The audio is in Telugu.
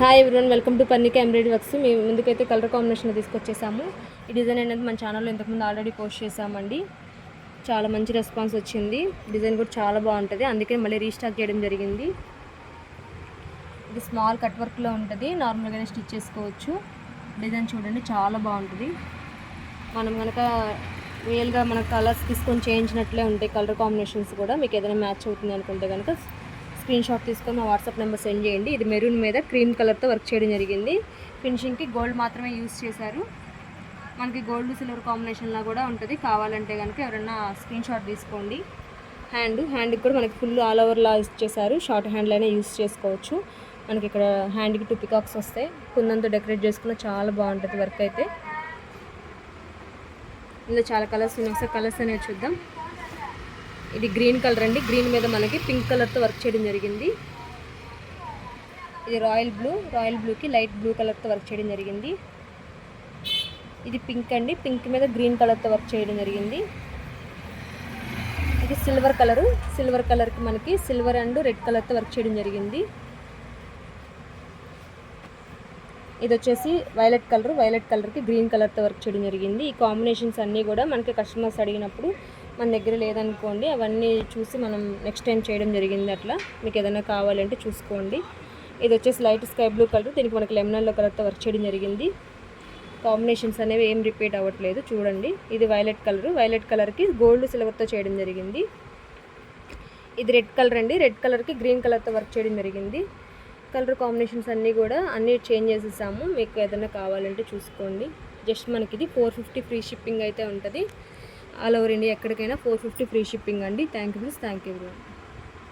Hi everyone, welcome to Parnika embroidery works. మేము ముందుకైతే కలర్ కాంబినేషన్ తీసుకొచ్చేసాము. ఈ డిజైన్ అనేది మన ఛానల్లో ఇంతకుముందు ఆల్రెడీ పోస్ట్ చేసామండి. చాలా మంచి రెస్పాన్స్ వచ్చింది. డిజైన్ కూడా చాలా బాగుంటుంది, అందుకే మళ్ళీ రీస్టాక్ చేయడం జరిగింది. ఇది స్మాల్ కట్ వర్క్లో ఉంటుంది, నార్మల్గానే స్టిచ్ చేసుకోవచ్చు. డిజైన్ చూడండి, చాలా బాగుంటుంది. మనం కనుక రియల్గా మన కలర్స్ తీసుకొని చేయించినట్లే ఉంటాయి. కలర్ కాంబినేషన్స్ కూడా మీకు ఏదైనా మ్యాచ్ అవుతుంది అనుకుంటే కనుక స్క్రీన్ షాట్ తీసుకొని మా వాట్సాప్ నెంబర్ సెండ్ చేయండి. ఇది మెరూన్ మీద క్రీమ్ కలర్తో వర్క్ చేయడం జరిగింది. ఫినిషింగ్కి గోల్డ్ మాత్రమే యూస్ చేశారు. మనకి గోల్డ్ సిల్వర్ కాంబినేషన్లా కూడా ఉంటుంది. కావాలంటే కనుక ఎవరైనా స్క్రీన్ షాట్ తీసుకోండి. హ్యాండ్కి కూడా మనకి ఫుల్ ఆల్ ఓవర్లా ఇచ్చేసారు. షార్ట్ హ్యాండ్లైనా యూస్ చేసుకోవచ్చు. మనకి ఇక్కడ హ్యాండ్కి 2 పికాక్స్ వస్తాయి. కుందంతో డెకరేట్ చేసుకున్న చాలా బాగుంటుంది వర్క్ అయితే. ఇందులో చాలా కలర్స్ ఉన్నాయి, ఒకసారి కలర్స్ అనేవి చూద్దాం. ఇది గ్రీన్ కలర్ అండి. గ్రీన్ మీద మనకి పింక్ కలర్తో వర్క్ చేయడం జరిగింది. ఇది రాయల్ బ్లూకి లైట్ బ్లూ కలర్తో వర్క్ చేయడం జరిగింది. ఇది పింక్ అండి. పింక్ మీద గ్రీన్ కలర్తో వర్క్ చేయడం జరిగింది. ఇది సిల్వర్ కలర్కి మనకి సిల్వర్ అండ్ రెడ్ కలర్తో వర్క్ చేయడం జరిగింది. ఇది వచ్చేసి వైలెట్ కలర్కి గ్రీన్ కలర్తో వర్క్ చేయడం జరిగింది. ఈ కాంబినేషన్స్ అన్నీ కూడా మనకి కస్టమర్స్ అడిగినప్పుడు మన దగ్గర లేదనుకోండి, అవన్నీ చూసి మనం నెక్స్ట్ టైం చేయడం జరిగింది. అట్లా మీకు ఏదైనా కావాలంటే చూసుకోండి. ఇది వచ్చేసి లైట్ స్కై బ్లూ కలర్, దీనికి మనకి లెమన్ ఎల్లో కలర్తో వర్క్ చేయడం జరిగింది. కాంబినేషన్స్ అనేవి ఏం రిపీట్ అవ్వట్లేదు చూడండి. ఇది వైలెట్ కలర్కి గోల్డ్ సిల్వర్తో చేయడం జరిగింది. ఇది రెడ్ కలర్ అండి. రెడ్ కలర్కి గ్రీన్ కలర్తో వర్క్ చేయడం జరిగింది. కలర్ కాంబినేషన్స్ అన్నీ చేంజ్ చేసేసాము. మీకు ఏదైనా కావాలంటే చూసుకోండి. జస్ట్ మనకి ఇది 450 ఫ్రీ షిప్పింగ్ అయితే ఉంటుంది. ఆల్ ఓవర్ ఇండియా ఎక్కడికైనా 450 ఫ్రీ షిప్పింగ్ అండి. Thank you.